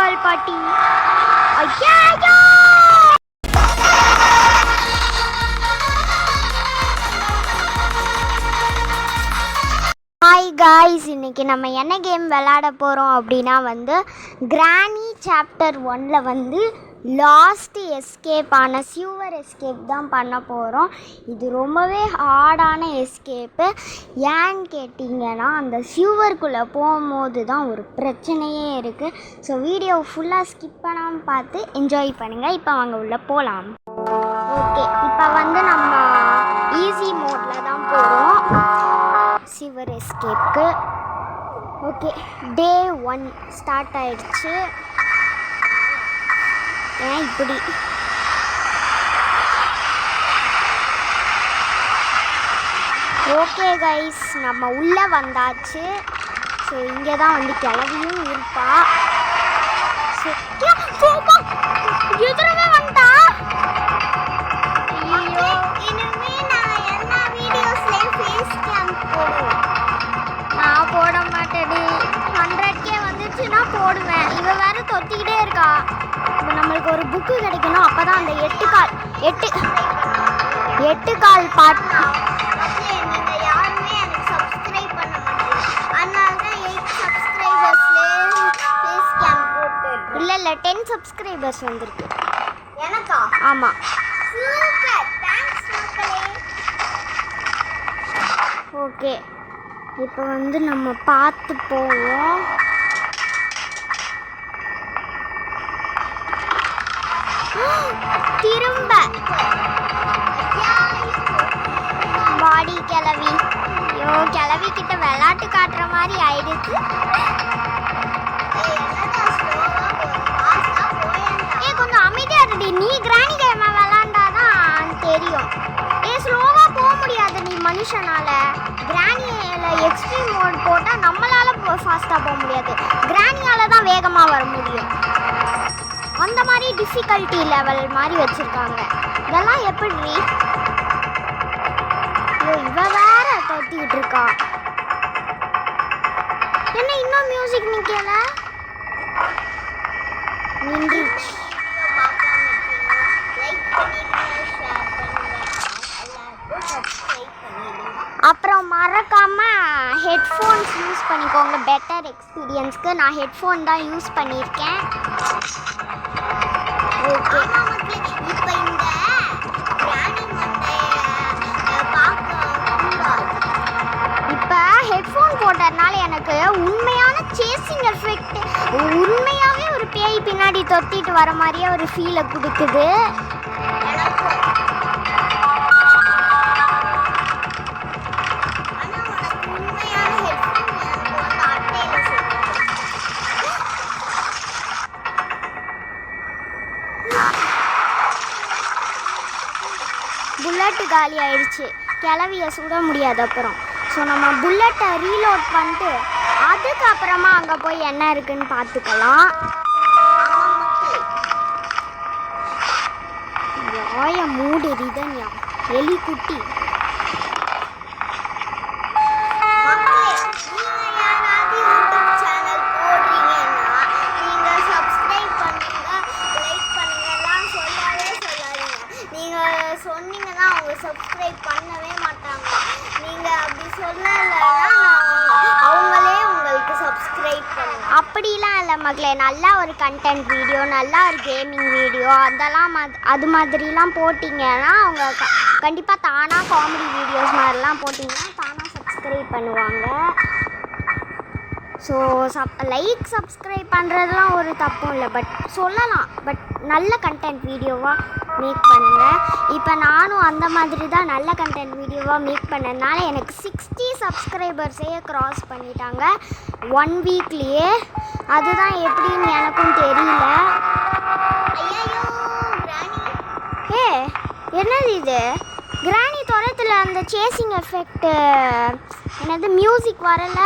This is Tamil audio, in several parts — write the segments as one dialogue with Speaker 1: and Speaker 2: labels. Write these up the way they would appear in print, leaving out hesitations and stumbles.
Speaker 1: கால் பாட்டி. ஐயோ ஹாய் காய்ஸ், இன்றைக்கி நம்ம என்ன கேம் விளையாட போகிறோம் அப்படின்னா கிரானி சாப்டர் 1ல் லாஸ்ட் எஸ்கேப் ஆன சியூவர் எஸ்கேப் தான் பண்ண போகிறோம். இது ரொம்பவே ஹார்டான எஸ்கேப்பு. ஏன்னு கேட்டிங்கன்னா அந்த சியூவருக்குள்ளே போகும்போது தான் ஒரு பிரச்சனையே இருக்குது. ஸோ வீடியோ ஃபுல்லாக ஸ்கிப் பண்ணாமல் பார்த்து என்ஜாய் பண்ணுங்கள். இப்போ அவங்க உள்ளே போகலாம். ஓகே, இப்போ நம்ம ஈஸி மோடில் தான் போகிறோம் சிவர் எஸ்கேப்க்கு. ஓகே, டே 1 ஸ்டார்ட் ஆயிடுச்சு. ஏன் இப்படி ஓகே கைஸ், நம்ம உள்ளே வந்தாச்சு. ஸோ இங்கே தான் கிளவியும் இருப்பா. எதிரவே வந்துட்டா. ஐயோ, இனிமே நான் எல்லா வீடியோஸ்லேயும் ஃபேஸ் கேம் போடுவேன். நான் போட மாட்டேடி. 100K வந்துச்சுன்னா போடுவேன். இவ வேற தொத்திக்கிட்டே இருக்கா. இப்போ நம்மளுக்கு ஒரு புக்கு கிடைக்கணும். அப்போ தான் அந்த எட்டு கால் பாட்டு. நீங்கள் யாருமே எனக்கு சப்ஸ்கிரைப் பண்ண மாட்டேங்க. அதனால தான் 8 சப்ஸ்கிரைபர்ஸ்லேயே ஃபேஸ் கேம் போட்டு. இல்லை 10 சப்ஸ்கிரைபர்ஸ் வந்திருக்கு எனக்கா? ஆமாம். சூப்பர், தேங்க்ஸ் மக்களே. ஓகே, இப்போ நம்ம பார்த்து போவோம். திரும்ப பாடி கிளவி. ஐயோ, கிளவி கிட்ட விளையாட்டு காட்டுற மாதிரி ஆயிடுச்சு. கொஞ்சம் அமைதியா இருடி. நீ கிராணி கேம் விளையாண்டாதான் தெரியும். ஸ்லோவா போக முடியாது நீ மனுஷனால. கிராணியில எக்ஸ்ட்ரீம் மோட் போட்டால் நம்மளால ஃபாஸ்ட்டாக போக முடியாது. கிராணியால தான் வேகமாக வர முடியும். அந்த மாதிரி டிஃபிகல்ட்டி லெவல் மாதிரி வச்சுருக்காங்க. இதெல்லாம் எப்படி? இவ வேற தட்டிக்கிட்டு இருக்கா. என்ன இன்னும் மியூசிக் நிற்கல? நின்றுச்சு. அப்புறம் மறக்காமல் ஹெட்ஃபோன்ஸ் யூஸ் பண்ணிக்கோங்க பெட்டர் எக்ஸ்பீரியன்ஸ்க்கு. நான் ஹெட்ஃபோன் தான் யூஸ் பண்ணியிருக்கேன். ஓகே, இப்போ இந்த இப்போ ஹெட்ஃபோன் போட்டதுனால எனக்கு உண்மையான சேசிங் எஃபெக்ட், உண்மையாகவே ஒரு பேய் பின்னாடி தொத்திட்டு வர மாதிரியே ஒரு ஃபீலை கொடுக்குது. புல்லட்டு காலி ஆயிடுச்சு. கிளவியை சுட முடியாது அப்புறம். ஸோ நம்ம புல்லட்டை ரீலோட் பண்ணிட்டு அதுக்கப்புறமா அங்கே போய் என்ன இருக்குன்னு பார்த்துக்கலாம். வாய மூடு ரிதன்யா, எலி குட்டி. சொன்னீங்கன்னா அவங்க சப்ஸ்கிரைப் பண்ணவே மாட்டாங்க. நீங்கள் அப்படி சொல்லலைன்னா அவங்களே உங்களுக்கு சப்ஸ்கிரைப் பண்ணுங்க. அப்படிலாம் இல்லை மக்களே. நல்லா ஒரு கண்டென்ட் வீடியோ, நல்லா ஒரு கேமிங் வீடியோ அதெல்லாம் அது மாதிரிலாம் போட்டிங்கன்னா அவங்க கண்டிப்பாக தானாக காமெடி வீடியோஸ் மாதிரிலாம் போட்டிங்கன்னா தானாக சப்ஸ்கிரைப் பண்ணுவாங்க. ஸோ சப்ஸ்கிரைப் பண்ணுறதுலாம் ஒரு தப்பும் இல்லை. பட் சொல்லலாம், பட் நல்ல கண்டென்ட் வீடியோவாக மேக் பண்ணுங்கள். இப்போ நானும் அந்த மாதிரி தான் நல்ல கண்டென்ட் வீடியோவாக மேக் பண்ணதுனால எனக்கு 60 சப்ஸ்கிரைபர்ஸே க்ராஸ் பண்ணிட்டாங்க 1 வீக்லேயே. அதுதான் எப்படின்னு எனக்கும் தெரியல. என்னது இது? கிராணி துரத்தில் அந்த சேசிங் எஃபெக்ட் என்னது மியூசிக் வரல.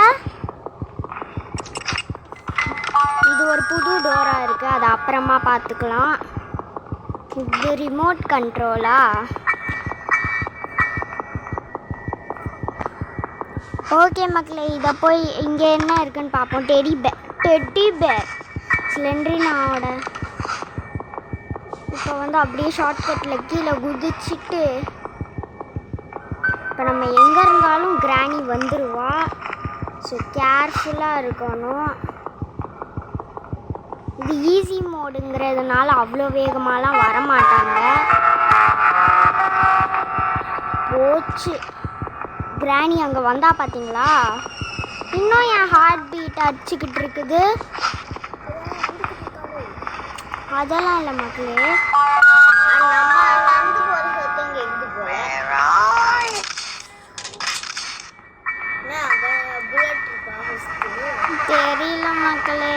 Speaker 1: இது ஒரு புது டோராக இருக்குது, அது அப்புறமா பார்த்துக்கலாம். இது ரிமோட் கண்ட்ரோலா? ஓகே மக்களே, இதை போய் இங்கே என்ன இருக்குன்னு பார்ப்போம். டெடி பேர் ஸ்லெண்ட்ரினாவோட இப்போ வந்து அப்படியே ஷார்ட்கட்டில் கீழே குதிச்சுட்டு இப்போ நம்ம எங்கே இருந்தாலும் கிராணி வந்துடுவா. ஸோ கேர்ஃபுல்லாக இருக்கணும். இது ஈஸி மோடுங்கிறதுனால அவ்வளோ வேகமாலாம் வரமாட்டாங்க. போச்சு. கிராணி அங்கே வந்தா பார்த்தீங்களா? இன்னும் என் ஹார்ட் பீட் அடிச்சுக்கிட்டு இருக்குது. அதெல்லாம் இல்லை மக்களே. தெரியல மக்களே,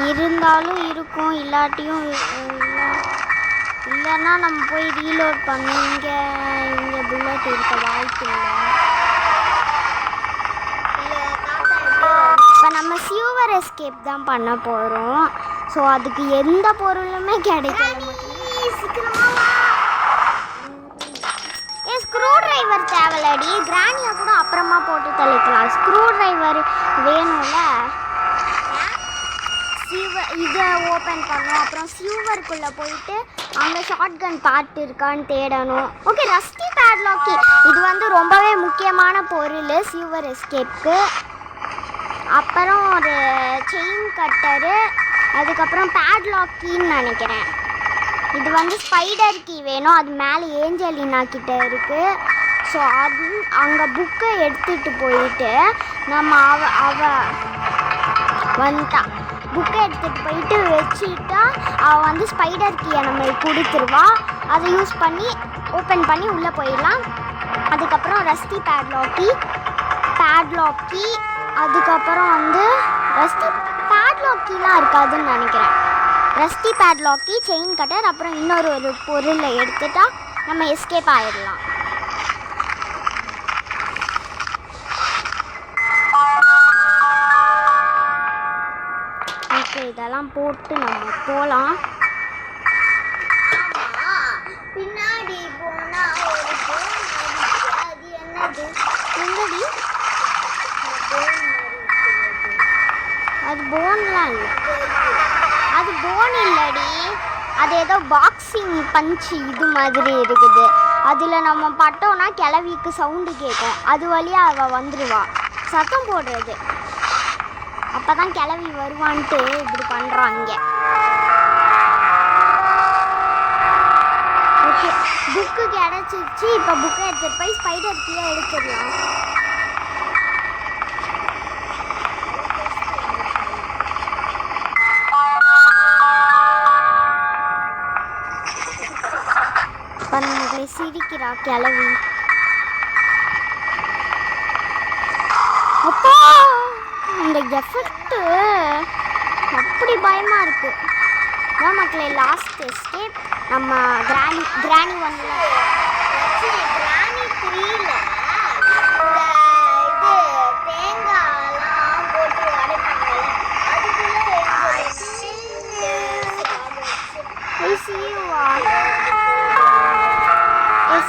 Speaker 1: இருந்தாலும் இருக்கும், இல்லாட்டியும் இல்லைன்னா நம்ம போய் ரீலோட் பண்ணி இங்கே புல்லட் இருக்க வாய்ப்பு இல்லை. இப்போ நம்ம சியூவர் எஸ்கேப் தான் பண்ண போகிறோம். ஸோ அதுக்கு எந்த பொருளுமே கிடைக்கல. ஸ்க்ரூ டிரைவர் தேவையில்லடி, கிராணியை கூட அப்புறமா போட்டு தள்ளிக்கலாம். ஸ்க்ரூ டிரைவர் வேணும்ல. இதை ஓப்பன் பண்ணணும். அப்புறம் சியூவருக்குள்ளே போயிட்டு அங்கே ஷார்ட் கன் பார்ட் இருக்கான்னு தேடணும். ஓகே, ரஸ்டி பேட்லாக்கி இது வந்து ரொம்பவே முக்கியமான பொருள் சியூவர் எஸ்கேப்க்கு. அப்புறம் ஒரு செயின் கட்டரு, அதுக்கப்புறம் பேட்லாக்கின்னு நினைக்கிறேன். இது வந்து ஸ்பைடர் கீ வேணும். அது மேலே ஏஞ்சலினா கிட்ட இருக்குது. ஸோ அது அங்கே புக்கை எடுத்துகிட்டு போயிட்டு நம்ம அவ வந்துட்டா புக்கை எடுத்துகிட்டு போயிட்டு வச்சுட்டா அவள் வந்து ஸ்பைடர் கீயை நம்மளுக்கு கொடுத்துருவா. அதை யூஸ் பண்ணி ஓப்பன் பண்ணி உள்ளே போயிடலாம். அதுக்கப்புறம் ரஸ்டி பேட்லாக்கி அதுக்கப்புறம் வந்து ரஸ்டி பேட்லாக்கிலாம் இருக்காதுன்னு நினைக்கிறேன். ரஸ்டி பேட்லாக்கி, செயின் கட்டர், அப்புறம் இன்னொரு பொருளை எடுத்துட்டா நம்ம எஸ்கேப் ஆயிடலாம். ஓகே, இதெல்லாம் போட்டு நம்ம போகலாம். பின்னாடி போனா அது என்னது? என்னடி அது? போன்லாம் இல்லை, அது போன் இல்லடி. அது ஏதோ பாக்ஸிங் பஞ்சு இது மாதிரி இருக்குது. அதில் நம்ம பட்டோன்னா கிளவிக்கு சவுண்டு கேட்கும். அது வழியாக அவள் வந்துடுவா. சத்தம் போடுறது, அப்போ தான் கிளவி வருவான்ட்டு இப்படி பண்ணுறாங்க. ஓகே, புக்கு கிடச்சிருச்சு. இப்போ புக்கை எடுத்துகிட்டு போய் ஸ்பைடர் கீயை எடுத்துடலாம். நம்மளை சிரிக்கிறா கிளவி. அப்பா, இந்த எஃபெக்ட் அப்படி பயமா இருக்கு. அதான் மக்களே, லாஸ்ட் எஸ்கேப் நம்ம கிராணி 1ல கிராணி 3ல தேங்காய்லாம் போட்டு அரைப்பாங்கல்ல,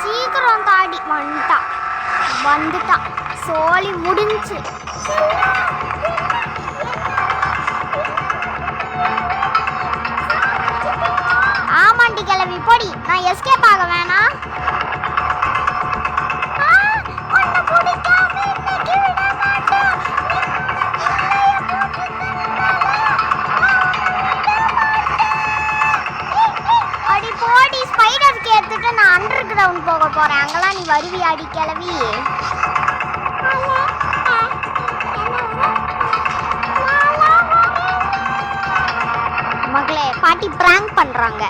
Speaker 1: சீக்கிரம் தாடி வந்துட்டா. சோலி முடிஞ்சு. ஆமாண்டி கிளவி பொடி, நான் எஸ்கேப் ஆக வேணாம். அடி போடி, ஸ்பைடருக்கு எடுத்துட்டு நான் அண்டர் கிரவுண்ட் போக போறேன். அங்கெல்லாம் நீ வருவியாடி கிளவி? மகளே, பாட்டி பிராங்க் பண்றாங்க.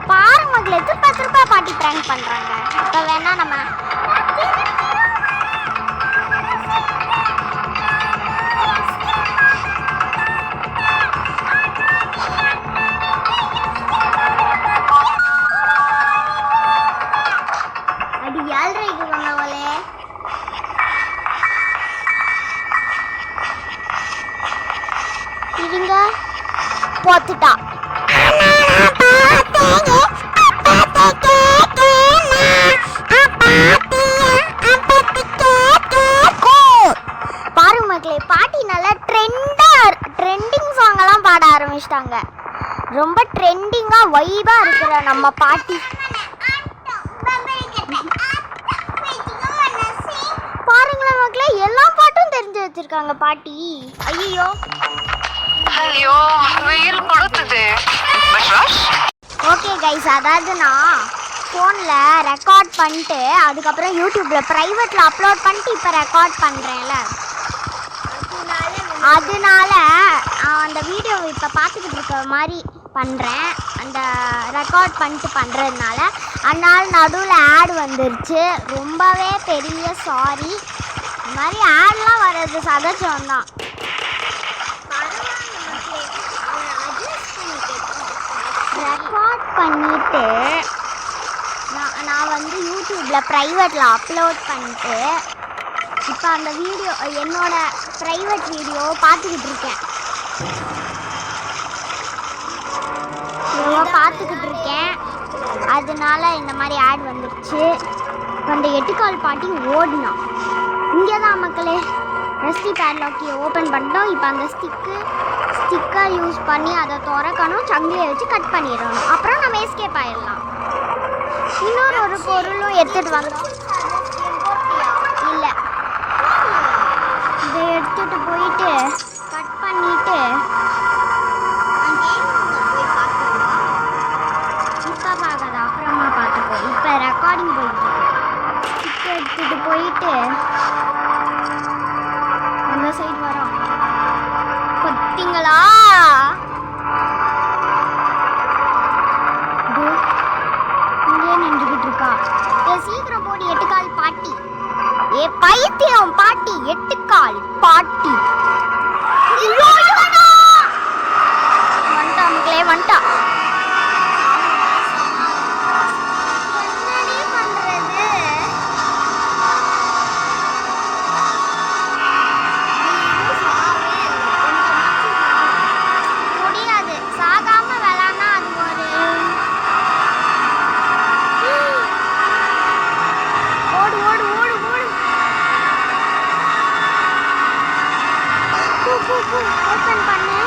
Speaker 1: பாரு மகளே, திருப்ப பாட்டி பிராங்க் பண்றாங்க. இப்ப வேணா நம்ம அடி 7:30 வந்தவளே. இருங்க, போத்துட்டா. ஆரம்பிச்சிட்டாங்க. ரொம்ப ட்ரெண்டிங்காக வைபாக இருக்கிற நம்ம பாட்டி பாருங்களேன் மக்களே, எல்லா பாட்டும் தெரிஞ்சு வச்சிருக்காங்க பாட்டி. ஐயோ
Speaker 2: ஐயோ வெயில் கொளுத்துது.
Speaker 1: ஓகே கைஸ், அதாவது நான் ஃபோனில் ரெக்கார்ட் பண்ணிட்டு அதுக்கப்புறம் யூடியூப்பில் ப்ரைவேட்டில் அப்லோட் பண்ணிட்டு இப்போ ரெக்கார்ட் பண்ணுறேன்ல, அதனால அந்த வீடியோவை இப்போ பார்த்துக்கிட்டு இருக்க மாதிரி பண்ணுறேன். அந்த ரெக்கார்ட் பண்ணிட்டு பண்ணுறதுனால அதனால நடுவில் ஆட் வந்துருச்சு. ரொம்பவே பெரிய சாரி. இந்த மாதிரி ஆட்லாம் வர்றது சகஜம் தான். ரெக்கார்ட் பண்ணிவிட்டு நான் வந்து யூடியூப்பில் ப்ரைவேட்டில் அப்லோட் பண்ணிட்டு இப்போ அந்த வீடியோ என்னோட ப்ரைவேட் வீடியோ பார்த்துக்கிட்டு இருக்கேன். அதனால இந்த மாதிரி ஆட் வந்துருச்சு. அந்த 8 கால் பாட்டி ஓடினான். இங்கே தான் மக்களே ரெஸ்டி பேட்லாக்கியை ஓப்பன் பண்ணிட்டோம். இப்போ அந்த ஸ்டிக்கர் யூஸ் பண்ணி அதை திறக்கணும், சங்கிலியை வச்சு கட் பண்ணிடணும். அப்புறம் நம்ம எஸ்கேப் ஆயிடலாம். இன்னொரு ஒரு பொருளும் எடுத்துகிட்டு வந்தோம். இல்லை, இதை எடுத்துகிட்டு போயிட்டு கட் பண்ணிவிட்டு இப்போ பார்க்காத, அப்புறமா பார்த்துக்கோ. இப்போ ரெக்கார்டிங் போயிட்டு ஸ்டிக்கர் எடுத்துகிட்டு போயிட்டு அந்த சைடு வரோம். பார்த்தீங்களா, இங்கே நின்றுக்கிட்டு இருக்கா. சீக்கிரம் போடி 8 கால் பாட்டி. ஏ பைத்தியம் பாட்டி, 8 கால் பாட்டி. வந்துட்டா மக்களே, வந்துட்டா. ஓப்பன் பண்ணு.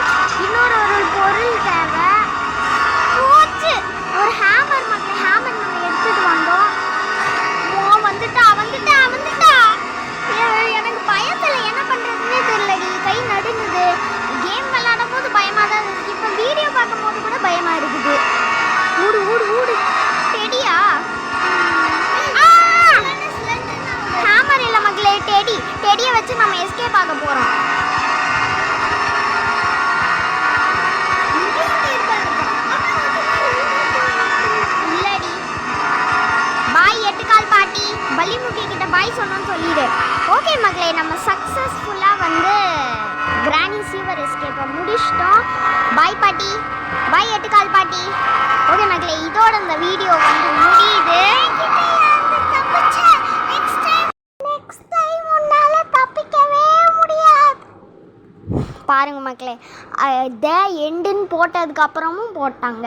Speaker 1: இன்னொரு பொருள் தேவை. போச்சு, ஒரு ஹேமர் மக்கள். ஹேமர் நம்ம எடுத்துட்டு வந்தோம். வந்துட்டா. எனக்கு பயத்தில் என்ன பண்ணுறதுன்னே தெரியலடி. கை நடுங்குது. கேம் விளையாடும் போது பயமாக தான் இருக்குது. இப்போ வீடியோ பார்க்கும் போது கூட பயமாக இருக்குது. ஊடு டெடியா? ஹேமர் இல்லை மக்களே, டெடியை வச்சு நம்ம எஸ்கேப் ஆக போகிறோம். பள்ளிமுக்கி கிட்ட பாய் சொன்னோன்னு சொல்லிடு. ஓகே மக்களே, நம்ம சக்ஸஸ்ஃபுல்லாக வந்து கிராணி சீவர் எஸ்கேப்பை முடிச்சிட்டோம். பாய் பாட்டி, பாய் 8 கால் பாட்டி. ஓகே மக்களே, இதோட இந்த வீடியோ வந்து முடியுது. நெக்ஸ்ட் டைம் உன்னால தப்பிக்கவே முடியாது. பாருங்க மக்களே, த எண்டுன்னு போட்டதுக்கப்புறமும் போட்டாங்க.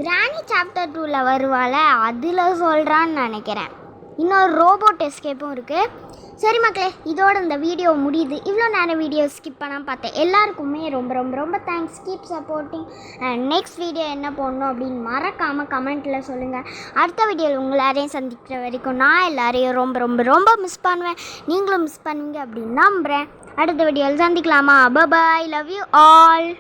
Speaker 1: கிராணி சாப்டர் 2ல் வருவாள், அதில் சொல்கிறான்னு நினைக்கிறேன். இன்னொரு ரோபோட் எஸ்கேப்பும் இருக்குது. சரி மக்களே, இதோட இந்த வீடியோ முடியுது. இவ்வளோ நேரம் வீடியோ ஸ்கிப் பண்ணாமல் பார்த்தேன். எல்லாருக்குமே ரொம்ப ரொம்ப ரொம்ப thanks. Keep supporting. And next video என்ன போடணும் அப்படின்னு மறக்காமல் கமெண்ட்டில் சொல்லுங்கள். அடுத்த வீடியோவில் உங்கள் எல்லாரையும் சந்திக்கிற வரைக்கும் நான் எல்லாரையும் ரொம்ப ரொம்ப ரொம்ப மிஸ் பண்ணுவேன். நீங்களும் மிஸ் பண்ணுவீங்க அப்படின்னு நம்புகிறேன். அடுத்த வீடியோவில் சந்திக்கலாமா? பாய், லவ் யூ ஆல்.